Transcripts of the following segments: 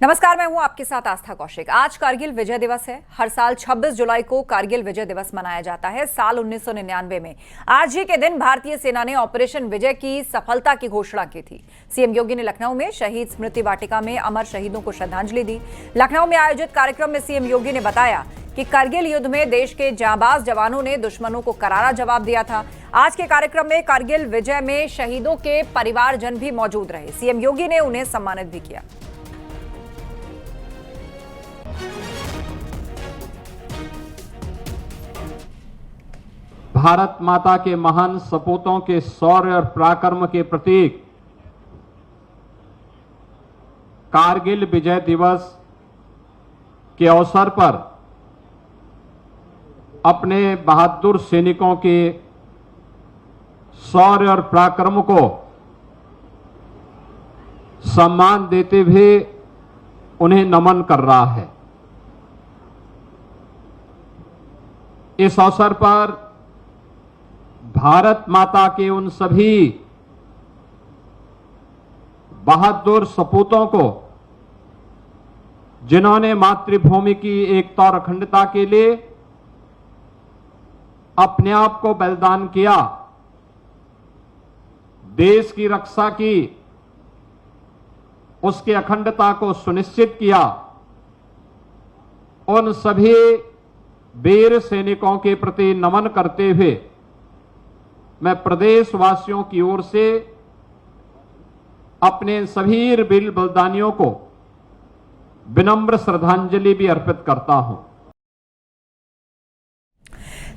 नमस्कार, मैं हूं आपके साथ आस्था कौशिक। आज कारगिल विजय दिवस है। हर साल 26 जुलाई को कारगिल विजय दिवस मनाया जाता है। साल 1999 में आज ही के दिन भारतीय सेना ने ऑपरेशन विजय की सफलता की घोषणा की थी। सीएम योगी ने लखनऊ में शहीद स्मृति वाटिका में अमर शहीदों को श्रद्धांजलि दी। लखनऊ में आयोजित कार्यक्रम में सीएम योगी ने बताया कि कारगिल युद्ध में देश के जांबाज जवानों ने दुश्मनों को करारा जवाब दिया था। आज के कार्यक्रम में कारगिल विजय में शहीदों के परिवारजन भी मौजूद रहे। सीएम योगी ने उन्हें सम्मानित भी किया। भारत माता के महान सपूतों के शौर्य और पराक्रम के प्रतीक कारगिल विजय दिवस के अवसर पर अपने बहादुर सैनिकों के शौर्य और पराक्रम को सम्मान देते हुए उन्हें नमन कर रहा है। इस अवसर पर भारत माता के उन सभी बहादुर सपूतों को जिन्होंने मातृभूमि की एकता और अखंडता के लिए अपने आप को बलिदान किया, देश की रक्षा की, उसकी अखंडता को सुनिश्चित किया, उन सभी वीर सैनिकों के प्रति नमन करते हुए मैं प्रदेशवासियों की ओर से अपने सभी वीर बलिदानियों को विनम्र श्रद्धांजलि भी अर्पित करता हूं।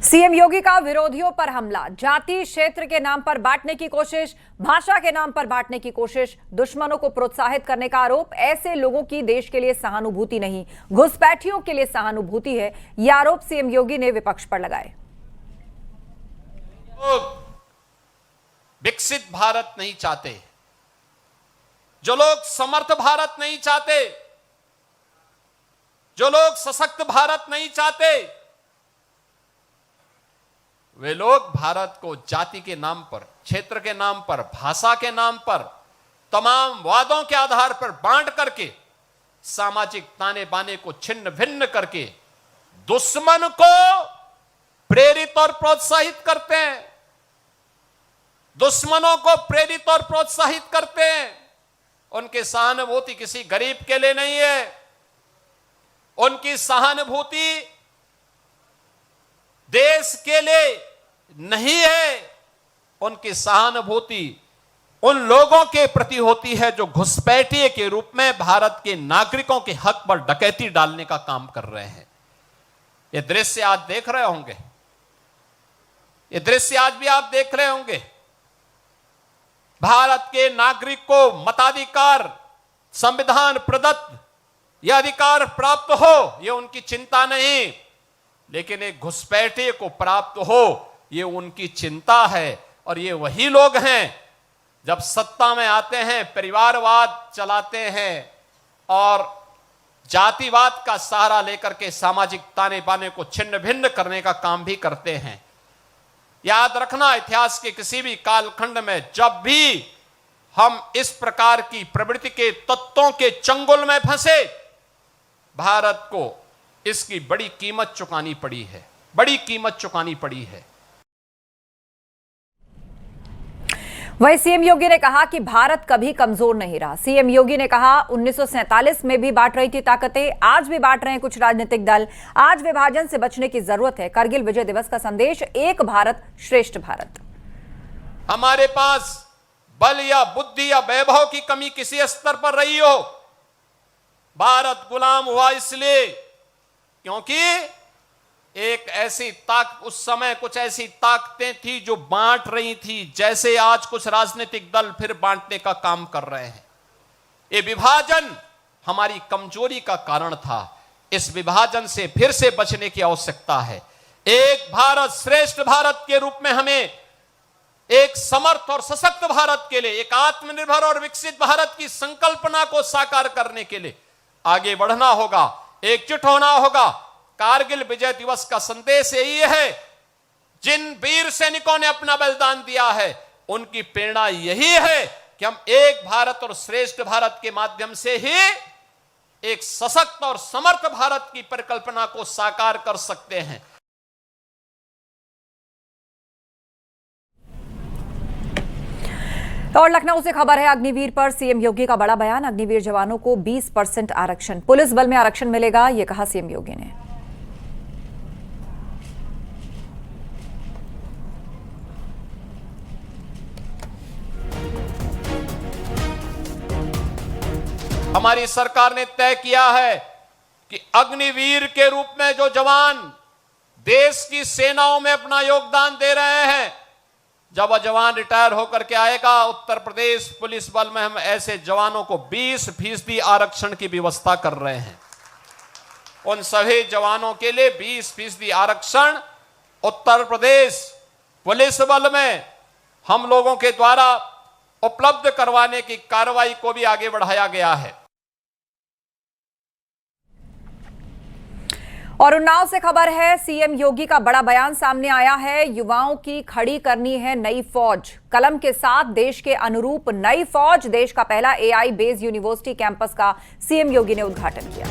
सीएम योगी का विरोधियों पर हमला, जाति क्षेत्र के नाम पर बांटने की कोशिश, भाषा के नाम पर बांटने की कोशिश, दुश्मनों को प्रोत्साहित करने का आरोप। ऐसे लोगों की देश के लिए सहानुभूति नहीं, घुसपैठियों के लिए सहानुभूति है। यह आरोप सीएम योगी ने विपक्ष पर लगाए। विकसित भारत नहीं चाहते, जो लोग समर्थ भारत नहीं चाहते, जो लोग सशक्त भारत नहीं चाहते, वे लोग भारत को जाति के नाम पर, क्षेत्र के नाम पर, भाषा के नाम पर, तमाम वादों के आधार पर बांट करके, सामाजिक ताने बाने को छिन्न भिन्न करके दुश्मन को प्रेरित और प्रोत्साहित करते हैं। दुश्मनों को प्रेरित और प्रोत्साहित करते हैं। उनकी सहानुभूति किसी गरीब के लिए नहीं है, उनकी सहानुभूति देश के लिए नहीं है, उनकी सहानुभूति उन लोगों के प्रति होती है जो घुसपैठिए के रूप में भारत के नागरिकों के हक पर डकैती डालने का काम कर रहे हैं। ये दृश्य आज देख रहे होंगे, ये दृश्य आज भी आप देख रहे होंगे। भारत के नागरिक को मताधिकार, संविधान प्रदत्त यह अधिकार प्राप्त हो, यह उनकी चिंता नहीं, लेकिन एक घुसपैठिए को प्राप्त हो, यह उनकी चिंता है। और ये वही लोग हैं जब सत्ता में आते हैं परिवारवाद चलाते हैं और जातिवाद का सहारा लेकर के सामाजिक ताने बाने को छिन्न भिन्न करने का काम भी करते हैं। याद रखना, इतिहास के किसी भी कालखंड में जब भी हम इस प्रकार की प्रवृत्ति के तत्वों के चंगुल में फंसे, भारत को इसकी बड़ी कीमत चुकानी पड़ी है, बड़ी कीमत चुकानी पड़ी है। वहीं सीएम योगी ने कहा कि भारत कभी कमजोर नहीं रहा। सीएम योगी ने कहा 1947 में भी बांट रही थी ताकतें, आज भी बांट रहे हैं कुछ राजनीतिक दल। आज विभाजन से बचने की जरूरत है। कारगिल विजय दिवस का संदेश एक भारत श्रेष्ठ भारत। हमारे पास बल या बुद्धि या वैभव की कमी किसी स्तर पर रही हो, भारत गुलाम हुआ इसलिए क्योंकि एक ऐसी उस समय कुछ ऐसी ताकतें थी जो बांट रही थी, जैसे आज कुछ राजनीतिक दल फिर बांटने का काम कर रहे हैं। ये विभाजन हमारी कमजोरी का कारण था। इस विभाजन से फिर से बचने की आवश्यकता है। एक भारत श्रेष्ठ भारत के रूप में हमें एक समर्थ और सशक्त भारत के लिए, एक आत्मनिर्भर और विकसित भारत की संकल्पना को साकार करने के लिए आगे बढ़ना होगा, एकजुट होना होगा। कारगिल विजय दिवस का संदेश यही है, जिन वीर सैनिकों ने अपना बलिदान दिया है उनकी प्रेरणा यही है कि हम एक भारत और श्रेष्ठ भारत के माध्यम से ही एक सशक्त और समर्थ भारत की परिकल्पना को साकार कर सकते हैं। और लखनऊ से खबर है, अग्निवीर पर सीएम योगी का बड़ा बयान। अग्निवीर जवानों को 20% आरक्षण, पुलिस बल में आरक्षण मिलेगा, ये कहा सीएम योगी ने। हमारी सरकार ने तय किया है कि अग्निवीर के रूप में जो जवान देश की सेनाओं में अपना योगदान दे रहे हैं, जब वह जवान रिटायर होकर के आएगा, उत्तर प्रदेश पुलिस बल में हम ऐसे जवानों को 20% आरक्षण की व्यवस्था कर रहे हैं। उन सभी जवानों के लिए 20% आरक्षण उत्तर प्रदेश पुलिस बल में हम लोगों के द्वारा उपलब्ध करवाने की कार्रवाई को भी आगे बढ़ाया गया है। और उन्नाव से खबर है, सीएम योगी का बड़ा बयान सामने आया है। युवाओं की खड़ी करनी है नई फौज, कलम के साथ देश के अनुरूप नई फौज। देश का पहला एआई बेस्ड यूनिवर्सिटी कैंपस का सीएम योगी ने उद्घाटन किया।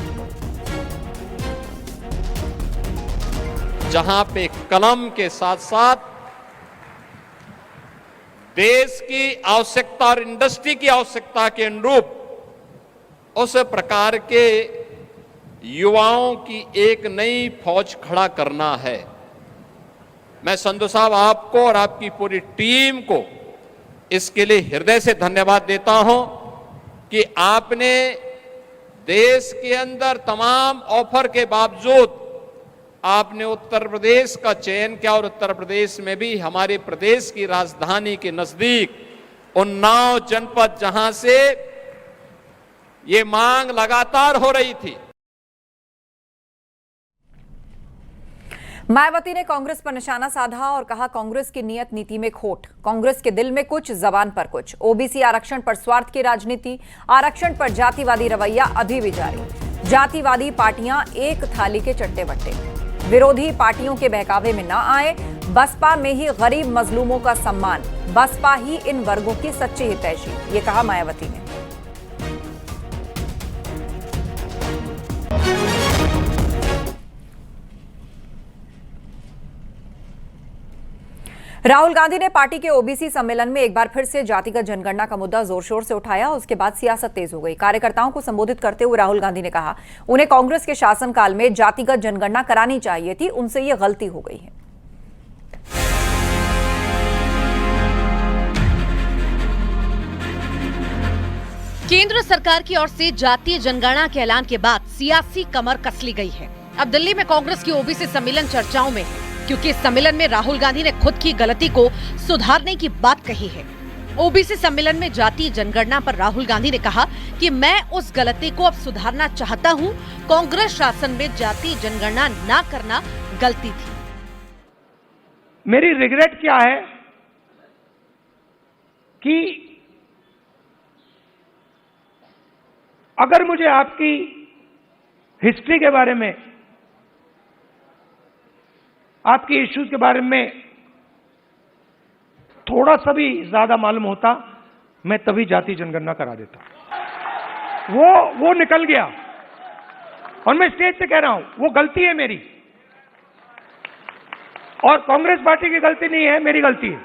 जहां पे कलम के साथ साथ देश की आवश्यकता और इंडस्ट्री की आवश्यकता के अनुरूप उस प्रकार के युवाओं की एक नई फौज खड़ा करना है। मैं संधू साहब आपको और आपकी पूरी टीम को इसके लिए हृदय से धन्यवाद देता हूं कि आपने देश के अंदर तमाम ऑफर के बावजूद आपने उत्तर प्रदेश का चयन किया और उत्तर प्रदेश में भी हमारे प्रदेश की राजधानी के नजदीक उन्नाव जनपद, जहां से ये मांग लगातार हो रही थी। मायावती ने कांग्रेस पर निशाना साधा और कहा, कांग्रेस की नियत नीति में खोट, कांग्रेस के दिल में कुछ, जबान पर कुछ। ओबीसी आरक्षण पर स्वार्थ की राजनीति, आरक्षण पर जातिवादी रवैया अभी भी जारी। जातिवादी पार्टियां एक थाली के चट्टे बट्टे, विरोधी पार्टियों के बहकावे में न आए। बसपा में ही गरीब मजलूमों का सम्मान, बसपा ही इन वर्गों की सच्ची हितैषी, ये कहा मायावती ने। राहुल गांधी ने पार्टी के ओबीसी सम्मेलन में एक बार फिर से जातिगत जनगणना का मुद्दा जोर शोर से उठाया। उसके बाद सियासत तेज हो गई। कार्यकर्ताओं को संबोधित करते हुए राहुल गांधी ने कहा, उन्हें कांग्रेस के शासनकाल में जातिगत जनगणना करानी चाहिए थी, उनसे यह गलती हो गई है। केंद्र सरकार की ओर से जातीय जनगणना के ऐलान के बाद सियासी कमर कस ली गई है। अब दिल्ली में कांग्रेस की ओबीसी सम्मेलन चर्चाओं में है, क्योंकि इस सम्मेलन में राहुल गांधी ने खुद की गलती को सुधारने की बात कही है। ओबीसी सम्मेलन में जातीय जनगणना पर राहुल गांधी ने कहा कि मैं उस गलती को अब सुधारना चाहता हूं। कांग्रेस शासन में जातीय जनगणना ना करना गलती थी। मेरी रिग्रेट क्या है कि अगर मुझे आपकी हिस्ट्री के बारे में, आपके इश्यूज के बारे में थोड़ा सा भी ज्यादा मालूम होता, मैं तभी जाति जनगणना करा देता। वो निकल गया और मैं स्टेज से कह रहा हूं, वो गलती है मेरी, और कांग्रेस पार्टी की गलती नहीं है, मेरी गलती है,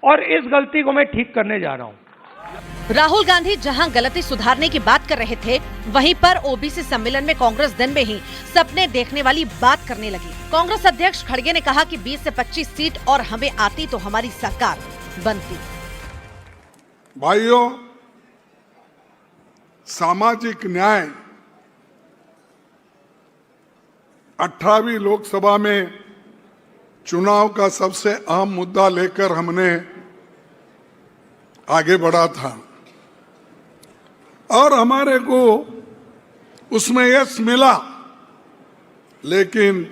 और इस गलती को मैं ठीक करने जा रहा हूं। राहुल गांधी जहां गलती सुधारने की बात कर रहे थे, वहीं पर ओबीसी सम्मेलन में कांग्रेस दिन में ही सपने देखने वाली बात करने लगी। कांग्रेस अध्यक्ष खड़गे ने कहा कि 20 से 25 सीट और हमें आती तो हमारी सरकार बनती। भाइयों, सामाजिक न्याय 18वीं लोकसभा में चुनाव का सबसे अहम मुद्दा लेकर हमने आगे बढ़ा था और हमारे को उसमें यश मिला, लेकिन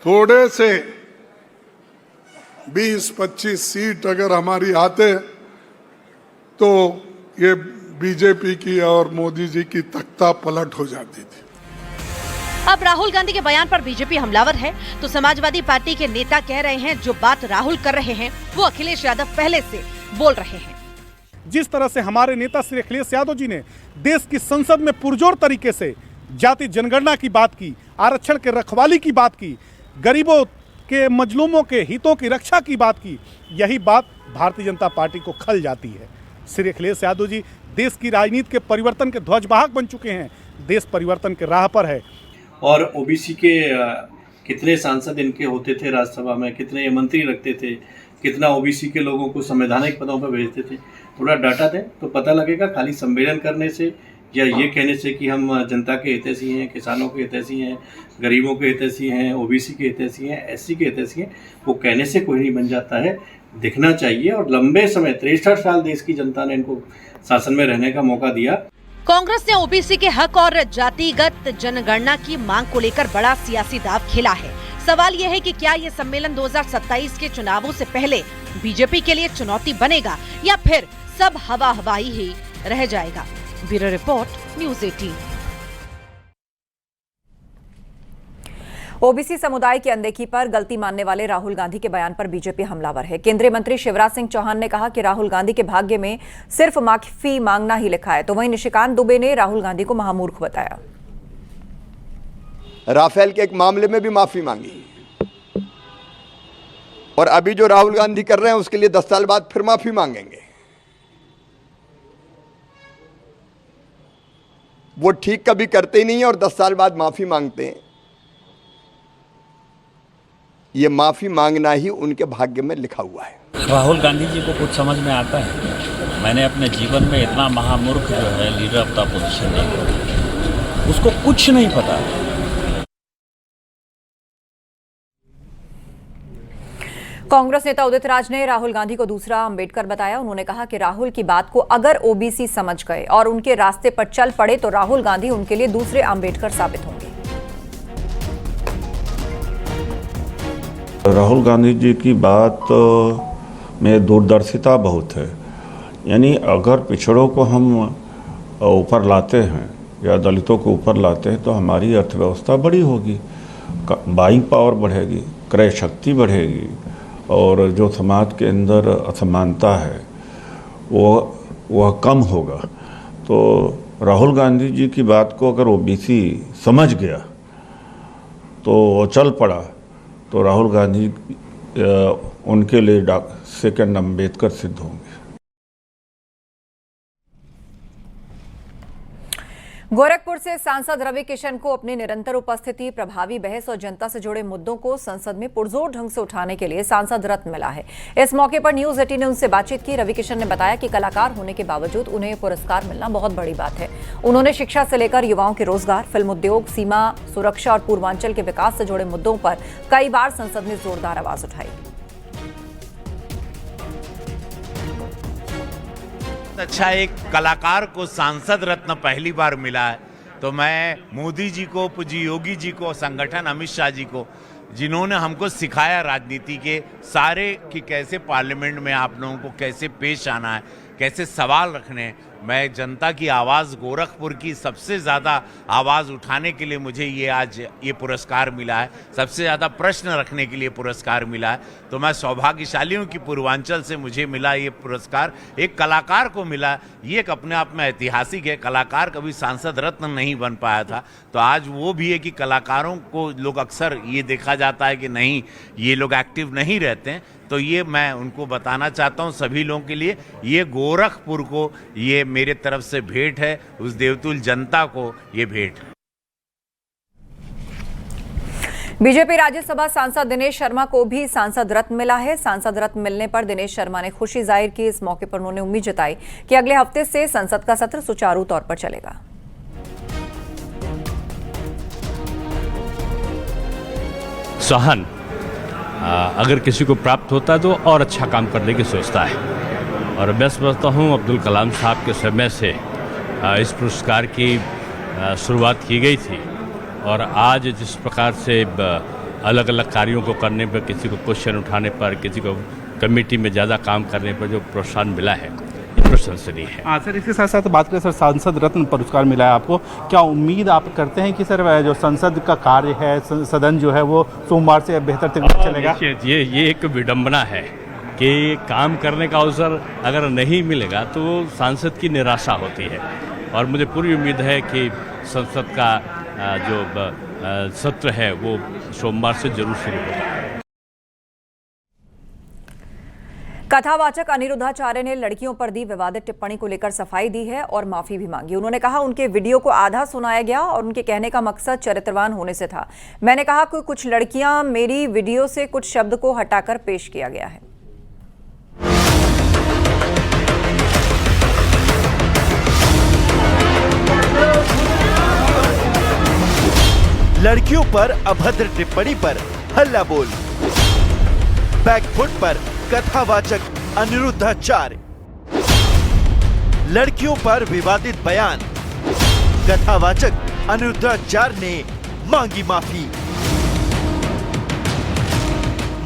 थोड़े से 20-25 सीट अगर हमारी आते तो ये बीजेपी की और मोदी जी की तख्ता पलट हो जाती थी। अब राहुल गांधी के बयान पर बीजेपी हमलावर है तो समाजवादी पार्टी के नेता कह रहे हैं जो बात राहुल कर रहे हैं वो अखिलेश यादव पहले से बोल रहे हैं। जिस तरह से हमारे नेता श्री अखिलेश यादव जी ने देश की संसद में पुरजोर तरीके से जाति जनगणना की बात की, आरक्षण के रखवाली की बात की, गरीबों के मजलूमों के हितों की रक्षा की बात की, यही बात भारतीय जनता पार्टी को खल जाती है। श्री अखिलेश यादव जी देश की राजनीति के परिवर्तन के ध्वजवाहक बन चुके हैं। देश परिवर्तन के राह पर है। और ओबीसी के कितने सांसद इनके होते थे राज्यसभा में, कितने मंत्री रखते थे, कितना ओबीसी के लोगों को संवैधानिक पदों पर भेजते थे, थोड़ा डाटा दें तो पता लगेगा। खाली सम्मेलन करने से या ये कहने से कि हम जनता के हितैषी हैं, किसानों के हितैषी हैं, गरीबों के हितैषी हैं, ओबीसी के हितैषी हैं, एससी के हितैषी हैं, वो कहने से कोई नहीं बन जाता है। दिखना चाहिए। और लंबे समय 63 साल देश की जनता ने इनको शासन में रहने का मौका दिया। कांग्रेस ने ओबीसी के हक और जातिगत जनगणना की मांग को लेकर बड़ा सियासी दांव खेला है। सवाल यह है कि क्या ये सम्मेलन 2027 के चुनावों से पहले बीजेपी के लिए चुनौती बनेगा या फिर सब हवा हवाई ही रह जाएगा। Bureau report, news 18। ओबीसी समुदाय की अनदेखी पर गलती मानने वाले राहुल गांधी के बयान पर बीजेपी हमलावर है। केंद्रीय मंत्री शिवराज सिंह चौहान ने कहा कि राहुल गांधी के भाग्य में सिर्फ माफी मांगना ही लिखा है, तो वहीं निशिकांत दुबे ने राहुल गांधी को महामूर्ख बताया। राफेल के एक मामले में भी माफी मांगी और अभी जो राहुल गांधी कर रहे हैं उसके लिए 10 साल बाद फिर माफी मांगेंगे। वो ठीक कभी करते ही नहीं है और 10 साल बाद माफी मांगते हैं। ये माफी मांगना ही उनके भाग्य में लिखा हुआ है। राहुल गांधी जी को कुछ समझ में आता है? मैंने अपने जीवन में इतना महामूर्ख जो है लीडर ऑफ द अपोजिशन नहीं, उसको कुछ नहीं पता। कांग्रेस नेता उदित राज ने राहुल गांधी को दूसरा अंबेडकर बताया। उन्होंने कहा कि राहुल की बात को अगर ओबीसी समझ गए और उनके रास्ते पर चल पड़े तो राहुल गांधी उनके लिए दूसरे अंबेडकर साबित होंगे। राहुल गांधी जी की बात में दूरदर्शिता बहुत है। यानी अगर पिछड़ों को हम ऊपर लाते हैं या दलितों को ऊपर लाते हैं तो हमारी अर्थव्यवस्था बड़ी होगी, बाइंग पावर बढ़ेगी, क्रय शक्ति बढ़ेगी और जो समाज के अंदर असमानता है वह कम होगा। तो राहुल गांधी जी की बात को अगर ओबीसी समझ गया तो चल पड़ा तो राहुल गांधी उनके लिए सेकंड अंबेडकर सिद्ध होंगे। गोरखपुर से सांसद रवि किशन को अपनी निरंतर उपस्थिति, प्रभावी बहस और जनता से जुड़े मुद्दों को संसद में पुरजोर ढंग से उठाने के लिए सांसद रत्न मिला है। इस मौके पर न्यूज़ 18 ने उनसे बातचीत की। रवि किशन ने बताया कि कलाकार होने के बावजूद उन्हें पुरस्कार मिलना बहुत बड़ी बात है। उन्होंने शिक्षा से लेकर युवाओं के रोजगार, फिल्म उद्योग, सीमा सुरक्षा और पूर्वांचल के विकास से जुड़े मुद्दों पर कई बार संसद में जोरदार आवाज उठाई। अच्छा, एक कलाकार को सांसद रत्न पहली बार मिला है तो मैं मोदी जी को, पूज्य योगी जी को, संगठन अमित शाह जी को, जिन्होंने हमको सिखाया राजनीति के सारे कि कैसे पार्लियामेंट में आप लोगों को कैसे पेश आना है, कैसे सवाल रखने हैं। मैं जनता की आवाज़, गोरखपुर की सबसे ज़्यादा आवाज़ उठाने के लिए मुझे ये आज ये पुरस्कार मिला है, सबसे ज़्यादा प्रश्न रखने के लिए पुरस्कार मिला है। तो मैं सौभाग्यशाली हूँ कि पूर्वांचल से मुझे मिला ये पुरस्कार, एक कलाकार को मिला। ये एक अपने आप में ऐतिहासिक है। कलाकार कभी सांसद रत्न नहीं बन पाया था, तो आज वो भी है कि कलाकारों को लोग अक्सर ये देखा जाता है कि नहीं, ये लोग एक्टिव नहीं रहते हैं। तो ये मैं उनको बताना चाहता हूँ सभी लोगों के लिए, ये गोरखपुर को ये मेरे तरफ से भेंट है, उस देवतुल जनता को ये भेंट। बीजेपी राज्यसभा सांसद दिनेश शर्मा को भी सांसद रत्न मिला है। सांसद रत्न मिलने पर दिनेश शर्मा ने खुशी जाहिर की। इस मौके पर उन्होंने उम्मीद जताई कि अगले हफ्ते से संसद का सत्र सुचारू तौर पर चलेगा। सहन अगर किसी को प्राप्त होता है तो और अच्छा काम करने की सोचता है। और मैं समझता हूँ अब्दुल कलाम साहब के समय से इस पुरस्कार की शुरुआत की गई थी और आज जिस प्रकार से अलग अलग कार्यों को करने पर, किसी को क्वेश्चन उठाने पर, किसी को कमेटी में ज़्यादा काम करने पर जो प्रोत्साहन मिला है, ये प्रशंसनीय है। हाँ सर, इसके साथ साथ बात करें सर, सांसद रत्न पुरस्कार मिला है आपको, क्या उम्मीद आप करते हैं कि सर जो संसद का कार्य है, सदन जो है वो सोमवार से बेहतर तरीके से चलेगा? ये एक विडंबना है कि काम करने का अवसर अगर नहीं मिलेगा तो सांसद की निराशा होती है। और मुझे पूरी उम्मीद है कि संसद का जो सत्र है वो सोमवार से जरूर शुरू होगा। कथावाचक अनिरुद्धाचार्य ने लड़कियों पर दी विवादित टिप्पणी को लेकर सफाई दी है और माफी भी मांगी। उन्होंने कहा उनके वीडियो को आधा सुनाया गया और उनके कहने का मकसद चरित्रवान होने से था। मैंने कहा कि कुछ लड़कियां मेरी वीडियो से कुछ शब्द को हटाकर पेश किया गया है। लड़कियों पर अभद्र टिप्पणी पर हल्ला बोल, बैकफुट पर कथावाचक अनिरुद्धाचार्य, लड़कियों पर विवादित बयान, कथावाचक अनिरुद्धाचार्य ने मांगी माफी।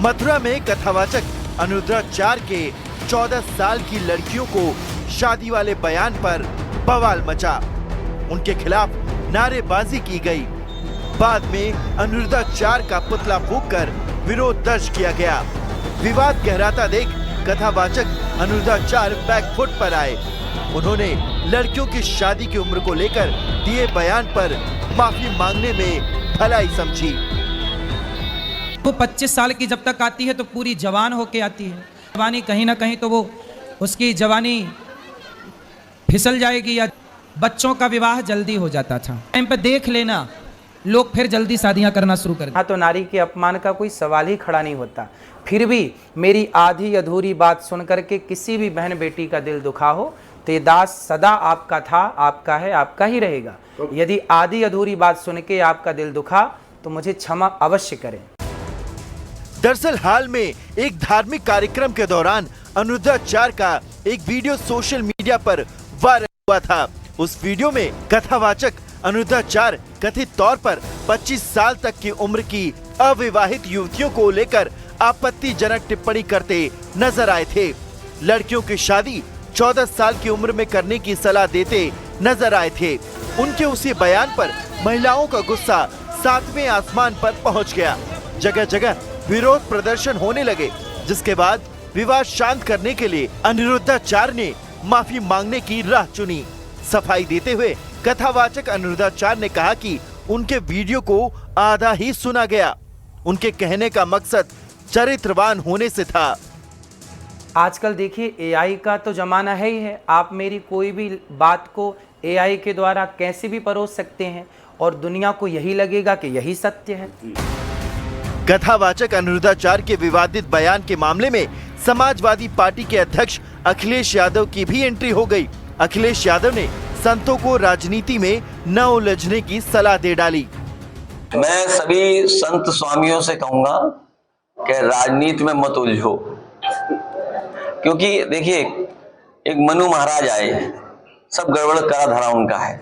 मथुरा में कथावाचक अनिरुद्धाचार्य के 14 साल की लड़कियों को शादी वाले बयान पर बवाल मचा। उनके खिलाफ नारेबाजी की गई। बाद में अनिरुद्धाचार्य का पुतला फूंककर विरोध दर्ज किया गया। विवाद गहराता देख कथावाचक अनिरुद्धाचार्य बैकफुट पर आए। उन्होंने लड़कियों की शादी की उम्र को लेकर दिए बयान पर माफी मांगने में भलाई समझी। वो 25 साल की जब तक आती है तो पूरी जवान होके आती है। जवानी कहीं ना कहीं तो वो उसकी जवानी फिसल जाएगी या बच्चों का विवाह जल्दी हो जाता था। टाइम पे देख लेना, लोग फिर जल्दी शादियां करना शुरू कर देते। हाँ, तो नारी के अपमान का कोई सवाल ही खड़ा नहीं होता। फिर भी मेरी आधी अधूरी बात सुन करके किसी भी बहन बेटी का दिल दुखा हो तो ये दास सदा आपका था, आपका है, आपका ही रहेगा। यदि आधी अधूरी बात सुन के आपका दिल दुखा तो मुझे क्षमा अवश्य करें। दरअसल हाल में एक धार्मिक कार्यक्रम के दौरान अनिरुद्धाचार्य का एक वीडियो सोशल मीडिया पर वायरल हुआ था। उस वीडियो में कथावाचक अनिरुद्धाचार्य कथित तौर पर 25 साल तक की उम्र की अविवाहित युवतियों को लेकर आपत्तिजनक टिप्पणी करते नजर आए थे। लड़कियों की शादी 14 साल की उम्र में करने की सलाह देते नजर आए थे। उनके उसी बयान पर महिलाओं का गुस्सा 7वें आसमान पर पहुंच गया। जगह जगह विरोध प्रदर्शन होने लगे, जिसके बाद विवाद शांत करने के लिए अनिरुद्धाचार्य ने माफी मांगने की राह चुनी। सफाई देते हुए कथावाचक अनिरुद्धाचार्य ने कहा कि उनके वीडियो को आधा ही सुना गया। उनके कहने का मकसद चरित्रवान होने से था। आजकल देखिए एआई का तो जमाना है ही है। आप मेरी कोई भी बात को एआई के द्वारा कैसे भी परोस सकते हैं और दुनिया को यही लगेगा कि यही सत्य है। कथावाचक अनिरुद्धाचार्य के विवादित बयान के मामले में समाजवादी पार्टी के अध्यक्ष अखिलेश यादव की भी एंट्री हो गई। अखिलेश यादव ने संतों को राजनीति में न उलझने की सलाह दे डाली। मैं सभी संत स्वामियों से कहूंगा कि राजनीति में मत उलझो, क्योंकि देखिए एक मनु महाराज आए, सब गड़बड़ करा धरा उनका है,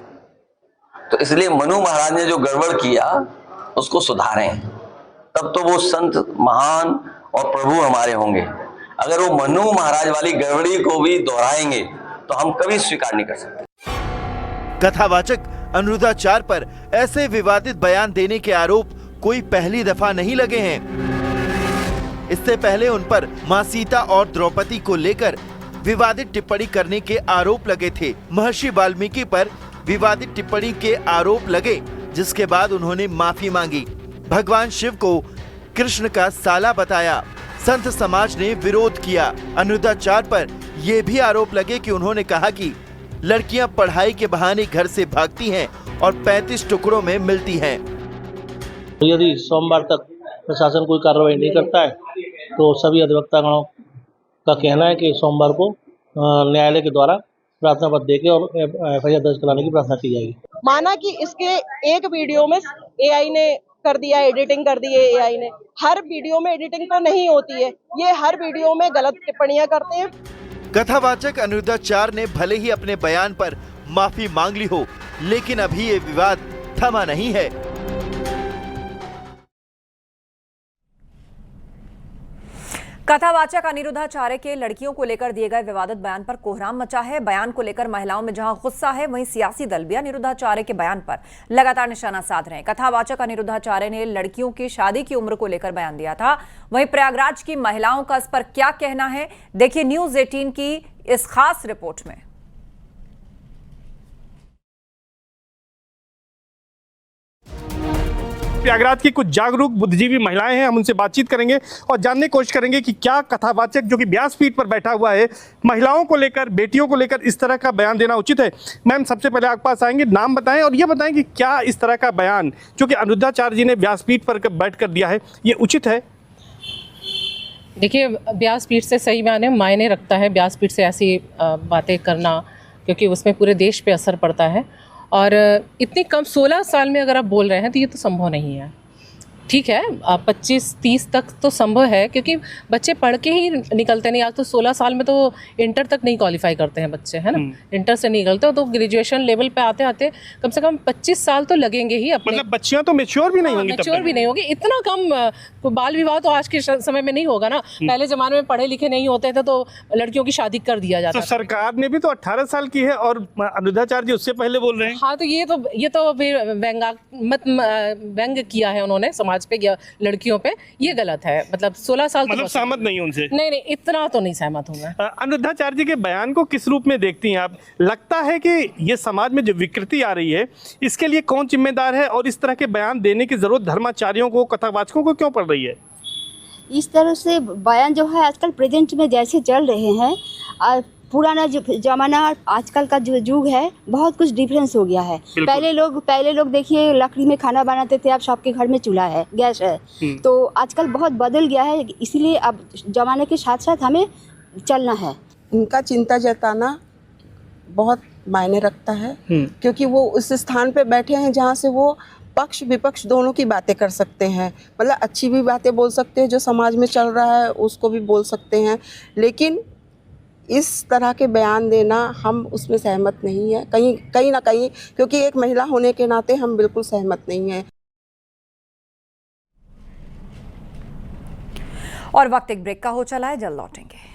तो इसलिए मनु महाराज ने जो गड़बड़ किया उसको सुधारें, तब तो वो संत महान और प्रभु हमारे होंगे। अगर वो मनु महाराज वाली गड़बड़ी को भी दोहराएंगे तो हम कभी स्वीकार नहीं कर सकते। कथावाचक अनिरुद्धाचार्य पर ऐसे विवादित बयान देने के आरोप कोई पहली दफा नहीं लगे हैं। इससे पहले उन पर मां सीता और द्रौपदी को लेकर विवादित टिप्पणी करने के आरोप लगे थे। महर्षि वाल्मीकि पर विवादित टिप्पणी के आरोप लगे, जिसके बाद उन्होंने माफी मांगी। भगवान शिव को कृष्ण का साला बताया। संत समाज ने विरोध किया। अनिरुद्धाचार्य पर यह भी आरोप लगे कि उन्होंने कहा कि लड़कियां पढ़ाई के बहाने घर से भागती हैं और 35 टुकड़ों में मिलती हैं। यदि सोमवार तक प्रशासन कोई कार्रवाई नहीं करता है तो सभी अधिवक्तागणों का कहना है कि सोमवार को न्यायालय के द्वारा प्रार्थना पत्र देके और एफआईआर दर्ज कराने की प्रार्थना की जाएगी। माना कि इसके एक वीडियो में एआई ने कर दिया, एडिटिंग कर दी है एआई ने। हर वीडियो में एडिटिंग तो नहीं होती है, ये हर वीडियो में गलत टिप्पणियां करते हैं। कथावाचक अनिरुद्धाचार्य ने भले ही अपने बयान पर माफी मांग ली हो, लेकिन अभी ये विवाद थमा नहीं है। कथावाचक अनिरुद्धाचार्य के लड़कियों को लेकर दिए गए विवादित बयान पर कोहराम मचा है। बयान को लेकर महिलाओं में जहां गुस्सा है, वहीं सियासी दल भी अनिरुद्धाचार्य के बयान पर लगातार निशाना साध रहे हैं। कथावाचक अनिरुद्धाचार्य ने लड़कियों की शादी की उम्र को लेकर बयान दिया था। वहीं प्रयागराज की महिलाओं का इस पर क्या कहना है, देखिए न्यूज़ 18 की इस खास रिपोर्ट में। प्रयागराज की कुछ जागरूक बुद्धिजीवी महिलाएं हैं, हम उनसे बातचीत करेंगे और जानने की कोशिश करेंगे कि क्या कथावाचक जो कि व्यासपीठ पर बैठा हुआ है, महिलाओं को लेकर, बेटियों को लेकर इस तरह का बयान देना उचित है। मैम, सबसे पहले आपके पास आएंगे, नाम बताएं और ये बताएं कि क्या इस तरह का बयान जो कि अनिरुद्धाचार्य जी ने व्यासपीठ पर बैठ कर दिया है, ये उचित है? देखिए, व्यासपीठ से सही मायने रखता है व्यासपीठ से ऐसी बातें करना, क्योंकि उसमें पूरे देश पे असर पड़ता है। और इतनी कम 16 साल में अगर आप बोल रहे हैं तो ये तो संभव नहीं है। ठीक है, 25-30 तक तो संभव है, क्योंकि बच्चे पढ़ के ही निकलते नहीं। आज तो 16 साल में तो इंटर तक नहीं क्वालिफाई करते हैं बच्चे, है ना। इंटर से निकलते हो तो ग्रेजुएशन लेवल पे आते आते कम से कम 25 साल तो लगेंगे ही अपने। मतलब बच्चियां तो मैच्योर भी नहीं होंगी, मैच्योर भी नहीं होगी। इतना कम बाल विवाह तो आज के समय में नहीं होगा ना। पहले जमाने में पढ़े लिखे नहीं होते थे तो लड़कियों की शादी कर दिया जाता था। सरकार ने भी तो 18 साल की है और अनिरुद्धाचार्य जी उससे पहले बोल रहे हैं। हाँ, तो ये तो व्यंग किया है उन्होंने समाज पे या लड़कियों पे, ये गलत है। मतलब 16 साल मतलब सहमत नहीं उनसे? नहीं, इतना तो नहीं सहमत हूँ मैं। अनिरुद्धाचार्य जी के बयान को किस रूप में देखती हैं आप? लगता है कि ये समाज में जो विकृति आ रही है, इसके लिए कौन जिम्मेदार है और इस तरह के बयान देने की जरूरत धर्माचार्यों को, कथावाचकों को क्यों पड़ रही है? इस तरह से बयान जो है आजकल प्रेजेंट में जैसे चल रहे हैं, पुराना जो जमाना आजकल का जो युग है, बहुत कुछ डिफरेंस हो गया है। पहले लोग देखिए लकड़ी में खाना बनाते थे, अब सबके घर में चूल्हा है, गैस है। तो आजकल बहुत बदल गया है, इसीलिए अब जमाने के साथ साथ हमें चलना है। उनका चिंता जताना बहुत मायने रखता है, क्योंकि वो उस स्थान पे बैठे हैं जहाँ से वो पक्ष विपक्ष दोनों की बातें कर सकते हैं। मतलब अच्छी भी बातें बोल सकते हैं, जो समाज में चल रहा है उसको भी बोल सकते हैं। लेकिन इस तरह के बयान देना, हम उसमें सहमत नहीं है, कहीं ना कहीं, क्योंकि एक महिला होने के नाते हम बिल्कुल सहमत नहीं हैं। और वक्त एक ब्रेक का हो चला है, जल्द लौटेंगे।